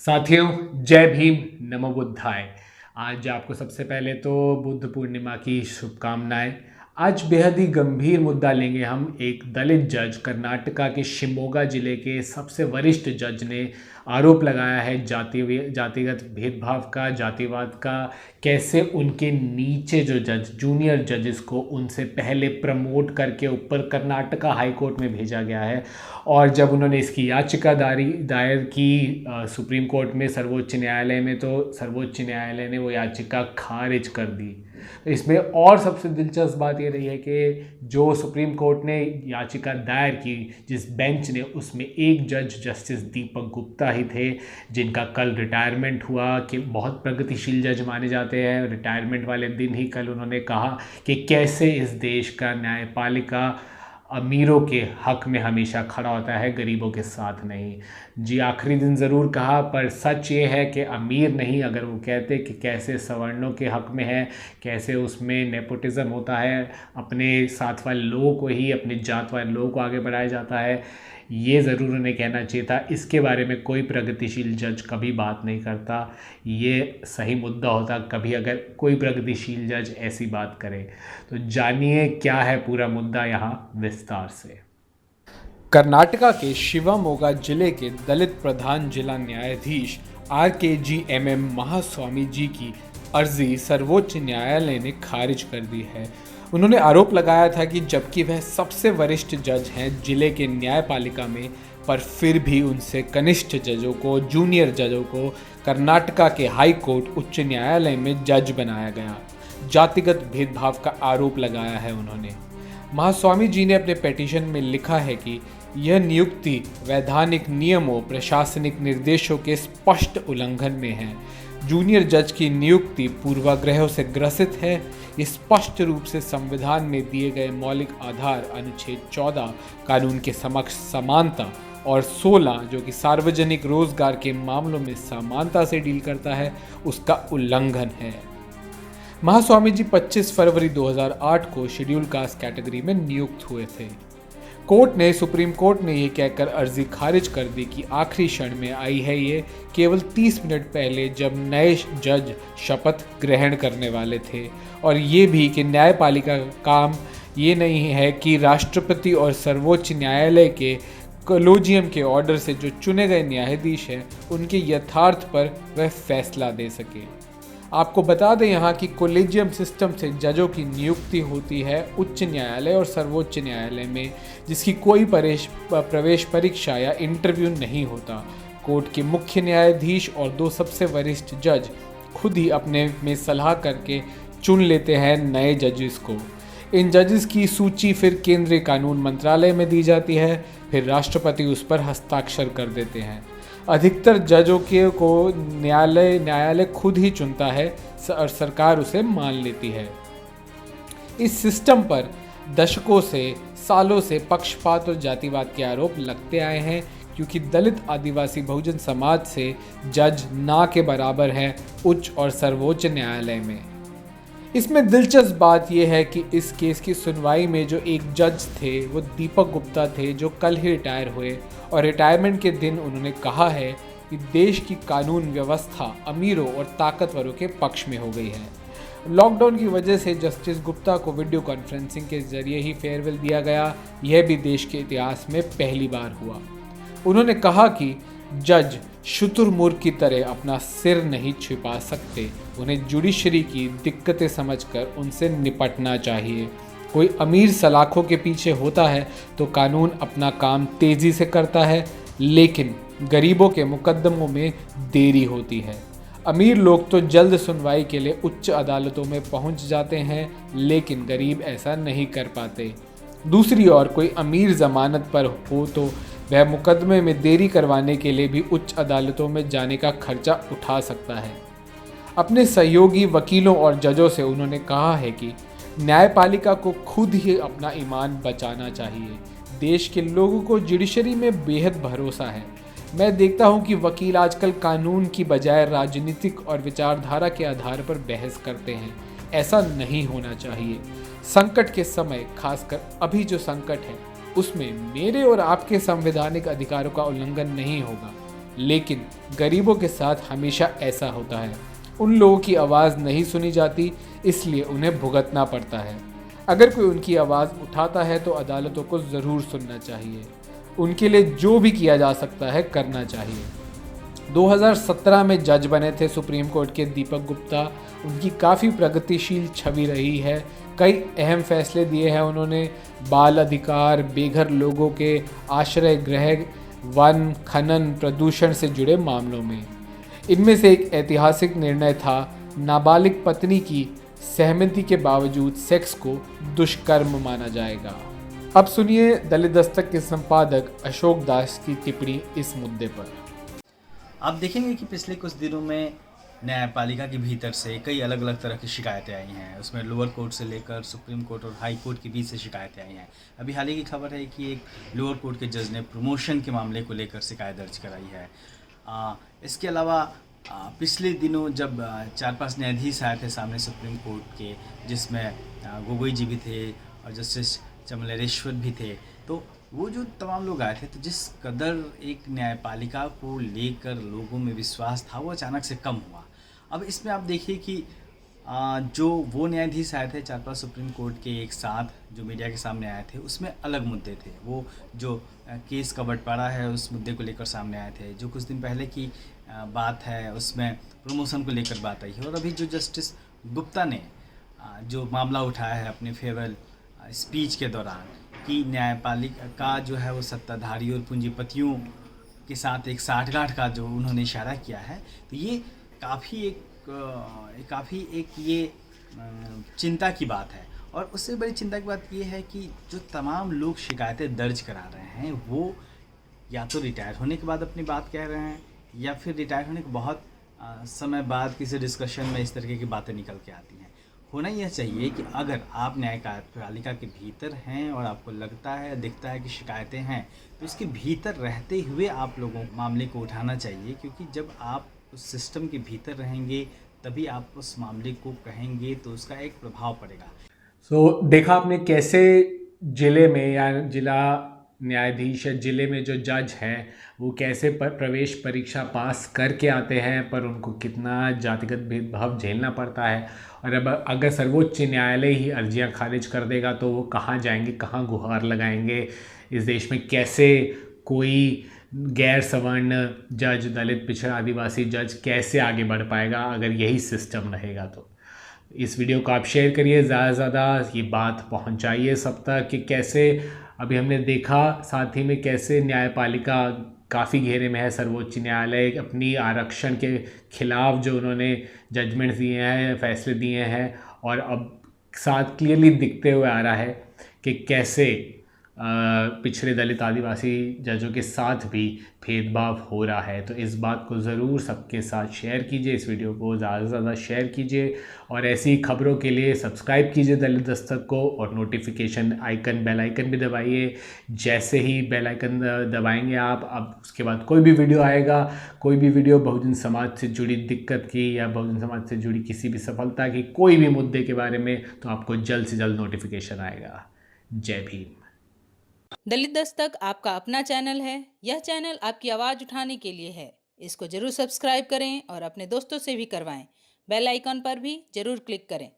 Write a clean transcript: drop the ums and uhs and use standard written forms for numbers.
साथियों, जय भीम, नमो बुद्धाय। आज आपको सबसे पहले तो बुद्ध पूर्णिमा की शुभकामनाएं। आज बेहद ही गंभीर मुद्दा लेंगे हम। एक दलित जज, कर्नाटका के शिमोगा जिले के सबसे वरिष्ठ जज ने आरोप लगाया है जातिगत भेदभाव का, जातिवाद का। कैसे उनके नीचे जो जज, जूनियर जजेस को उनसे पहले प्रमोट करके ऊपर कर्नाटका हाई कोर्ट में भेजा गया है। और जब उन्होंने इसकी याचिका दायर की सुप्रीम कोर्ट में, सर्वोच्च न्यायालय में, तो सर्वोच्च न्यायालय ने वो याचिका खारिज कर दी। तो इसमें और सबसे दिलचस्प बात ये रही है कि जो सुप्रीम कोर्ट ने याचिका दायर की, जिस बेंच ने, उसमें एक जज जस्टिस दीपक गुप्ता ही थे, जिनका कल रिटायरमेंट हुआ। कि बहुत प्रगतिशील जज माने जाते हैं। रिटायरमेंट वाले दिन ही कल उन्होंने कहा कि कैसे इस देश का न्यायपालिका अमीरों के हक में हमेशा खड़ा होता है, गरीबों के साथ नहीं। जी, आखिरी दिन ज़रूर कहा, पर सच ये है कि अमीर नहीं, अगर वो कहते कि कैसे सवर्णों के हक में है, कैसे उसमें नेपोटिज़म होता है, अपने साथ वाले लोगों को ही, अपने जात वाले लोगों को आगे बढ़ाया जाता है, ये ज़रूर उन्हें कहना चाहिए था। इसके बारे में कोई प्रगतिशील जज कभी बात नहीं करता। ये सही मुद्दा होता कभी अगर कोई प्रगतिशील जज ऐसी बात करे। तो जानिए क्या है पूरा मुद्दा यहाँ विस्तार से। कर्नाटका के शिवमोगा जिले के दलित प्रधान जिला न्यायाधीश RKGMM महास्वामी जी की अर्जी सर्वोच्च न्यायालय ने खारिज कर दी है। उन्होंने आरोप लगाया था कि जबकि वह सबसे वरिष्ठ जज हैं जिले के न्यायपालिका में, पर फिर भी उनसे कनिष्ठ जजों को, जूनियर जजों को कर्नाटका के हाई कोर्ट उच्च न्यायालय में जज बनाया गया। जातिगत भेदभाव का आरोप लगाया है उन्होंने। महास्वामी जी ने अपने पिटीशन में लिखा है कि यह नियुक्ति वैधानिक नियमों, प्रशासनिक निर्देशों के स्पष्ट उल्लंघन में है। जूनियर जज की नियुक्ति पूर्वाग्रहों से ग्रसित है। ये स्पष्ट रूप से संविधान में दिए गए मौलिक आधार अनुच्छेद 14 कानून के समक्ष समानता और 16 जो कि सार्वजनिक रोजगार के मामलों में समानता से डील करता है, उसका उल्लंघन है। महास्वामी जी 25 फरवरी 2008 को शेड्यूल कास्ट कैटेगरी में नियुक्त हुए थे। सुप्रीम कोर्ट ने यह कहकर अर्जी खारिज कर दी कि आखिरी क्षण में आई है ये, केवल 30 मिनट पहले जब नए जज शपथ ग्रहण करने वाले थे। और ये भी कि न्यायपालिका का काम ये नहीं है कि राष्ट्रपति और सर्वोच्च न्यायालय के कोलेजियम के ऑर्डर से जो चुने गए न्यायाधीश हैं, उनके यथार्थ पर वह फैसला दे सके। आपको बता दें यहाँ कि कोलेजियम सिस्टम से जजों की नियुक्ति होती है उच्च न्यायालय और सर्वोच्च न्यायालय में, जिसकी कोई प्रवेश परीक्षा या इंटरव्यू नहीं होता। कोर्ट के मुख्य न्यायाधीश और 2 सबसे वरिष्ठ जज खुद ही अपने में सलाह करके चुन लेते हैं नए जजेस को। इन जजेस की सूची फिर केंद्रीय कानून मंत्रालय में दी जाती है, फिर राष्ट्रपति उस पर हस्ताक्षर कर देते हैं। अधिकतर जजों को न्यायालय खुद ही चुनता है और सरकार उसे मान लेती है। इस सिस्टम पर दशकों से, सालों से पक्षपात और जातिवाद के आरोप लगते आए हैं, क्योंकि दलित, आदिवासी, बहुजन समाज से जज ना के बराबर हैं उच्च और सर्वोच्च न्यायालय में। इसमें दिलचस्प बात यह है कि इस केस की सुनवाई में जो एक जज थे वो दीपक गुप्ता थे, जो कल ही रिटायर हुए। और रिटायरमेंट के दिन उन्होंने कहा है कि देश की कानून व्यवस्था अमीरों और ताकतवरों के पक्ष में हो गई है। लॉकडाउन की वजह से जस्टिस गुप्ता को वीडियो कॉन्फ्रेंसिंग के जरिए ही फेयरवेल दिया गया। यह भी देश के इतिहास में पहली बार हुआ। उन्होंने कहा कि जज शुतुरमुर्ग की तरह अपना सिर नहीं छिपा सकते। उन्हें जुडिशरी की दिक्कतें समझकर उनसे निपटना चाहिए। कोई अमीर सलाखों के पीछे होता है तो कानून अपना काम तेजी से करता है, लेकिन गरीबों के मुकदमों में देरी होती है। अमीर लोग तो जल्द सुनवाई के लिए उच्च अदालतों में पहुंच जाते हैं, लेकिन गरीब ऐसा नहीं कर पाते। दूसरी ओर कोई अमीर जमानत पर हो तो वह मुकदमे में देरी करवाने के लिए भी उच्च अदालतों में जाने का खर्चा उठा सकता है। अपने सहयोगी वकीलों और जजों से उन्होंने कहा है कि न्यायपालिका को खुद ही अपना ईमान बचाना चाहिए। देश के लोगों को जुडिशरी में बेहद भरोसा है। मैं देखता हूं कि वकील आजकल कानून की बजाय राजनीतिक और विचारधारा के आधार पर बहस करते हैं। ऐसा नहीं होना चाहिए। संकट के समय, खासकर अभी जो संकट है, उसमें मेरे और आपके संवैधानिक अधिकारों का उल्लंघन नहीं होगा। लेकिन गरीबों के साथ हमेशा ऐसा होता है। उन लोगों की आवाज़ नहीं सुनी जाती, इसलिए उन्हें भुगतना पड़ता है। अगर कोई उनकी आवाज़ उठाता है तो अदालतों को ज़रूर सुनना चाहिए। उनके लिए जो भी किया जा सकता है करना चाहिए। 2017 में जज बने थे सुप्रीम कोर्ट के दीपक गुप्ता। उनकी काफ़ी प्रगतिशील छवि रही है। कई अहम फैसले दिए हैं उन्होंने बाल अधिकार, बेघर लोगों के आश्रय गृह, वन, खनन, प्रदूषण से जुड़े मामलों में। इनमें से एक ऐतिहासिक निर्णय था नाबालिग पत्नी की सहमति के बावजूद सेक्स को दुष्कर्म माना जाएगा। अब सुनिए दलित दस्तक के संपादक अशोक दास की टिप्पणी इस मुद्दे पर। आप देखेंगे कि पिछले कुछ दिनों में न्यायपालिका के भीतर से कई अलग अलग तरह की शिकायतें आई हैं। उसमें लोअर कोर्ट से लेकर सुप्रीम कोर्ट और हाई कोर्ट के बीच से शिकायतें आई हैं। अभी हाल ही की खबर है कि एक लोअर कोर्ट के जज ने प्रमोशन के मामले को लेकर शिकायत दर्ज कराई है। इसके अलावा पिछले दिनों जब 4-5 न्यायाधीश आए थे सामने सुप्रीम कोर्ट के, जिसमें गोगोई जी भी थे और जस्टिस चमलेश्वर भी थे, तो वो जो तमाम लोग आए थे, तो जिस कदर एक न्यायपालिका को लेकर लोगों में विश्वास था वो अचानक से कम हुआ। अब इसमें आप देखिए कि जो वो न्यायाधीश आए थे 4-5 सुप्रीम कोर्ट के एक साथ जो मीडिया के सामने आए थे, उसमें अलग मुद्दे थे। वो जो केस का बंटवारा है उस मुद्दे को लेकर सामने आए थे। जो कुछ दिन पहले की बात है उसमें प्रमोशन को लेकर बात आई है। और अभी जो जस्टिस गुप्ता ने जो मामला उठाया है अपने फेयरवेल स्पीच के दौरान कि न्यायपालिका का जो है वो सत्ताधारी और पूंजीपतियों के साथ एक साठगांठ का जो उन्होंने इशारा किया है, तो ये काफ़ी एक ये चिंता की बात है। और उससे बड़ी चिंता की बात ये है कि जो तमाम लोग शिकायतें दर्ज करा रहे हैं वो या तो रिटायर होने के बाद अपनी बात कह रहे हैं या फिर रिटायर होने के बहुत समय बाद किसी डिस्कशन में इस तरीके की बातें निकल के आती हैं। होना यह चाहिए कि अगर आप न्यायपालिका के भीतर हैं और आपको लगता है, दिखता है कि शिकायतें हैं, तो इसके भीतर रहते हुए आप लोगों मामले को उठाना चाहिए, क्योंकि जब आप उस सिस्टम के भीतर रहेंगे तभी आप उस मामले को कहेंगे तो उसका एक प्रभाव पड़ेगा। देखा आपने कैसे जिले में या जिला न्यायाधीश या जिले में जो जज हैं वो कैसे प्रवेश परीक्षा पास करके आते हैं, पर उनको कितना जातिगत भेदभाव झेलना पड़ता है। और अब अगर सर्वोच्च न्यायालय ही अर्जियां खारिज कर देगा तो वो कहाँ जाएंगे, कहाँ गुहार लगाएंगे। इस देश में कैसे कोई गैर सवर्ण जज, दलित, पिछड़ा, आदिवासी जज कैसे आगे बढ़ पाएगा अगर यही सिस्टम रहेगा। तो इस वीडियो को आप शेयर करिए, ज़्यादा से ज़्यादा ये बात पहुंचाइए सब तक कि कैसे अभी हमने देखा साथ ही में कैसे न्यायपालिका काफ़ी घेरे में है। सर्वोच्च न्यायालय अपनी आरक्षण के खिलाफ जो उन्होंने जजमेंट दिए हैं, फैसले दिए हैं, और अब साथ क्लियरली दिखते हुए आ रहा है कि कैसे पिछड़े, दलित, आदिवासी जजों के साथ भी भेदभाव हो रहा है। तो इस बात को ज़रूर सबके साथ शेयर कीजिए, इस वीडियो को ज़्यादा से ज़्यादा शेयर कीजिए और ऐसी खबरों के लिए सब्सक्राइब कीजिए दलित दस्तक को और नोटिफिकेशन आइकन, बेल आइकन भी दबाइए। जैसे ही बेल आइकन दबाएंगे आप, अब उसके बाद कोई भी वीडियो आएगा, कोई भी वीडियो बहुजन समाज से जुड़ी दिक्कत की या बहुजन समाज से जुड़ी किसी भी सफलता की, कोई भी मुद्दे के बारे में, तो आपको जल्द से जल्द नोटिफिकेशन आएगा। जय भीम। दलित दस्तक आपका अपना चैनल है। यह चैनल आपकी आवाज़ उठाने के लिए है। इसको जरूर सब्सक्राइब करें और अपने दोस्तों से भी करवाएं। बेल आइकन पर भी जरूर क्लिक करें।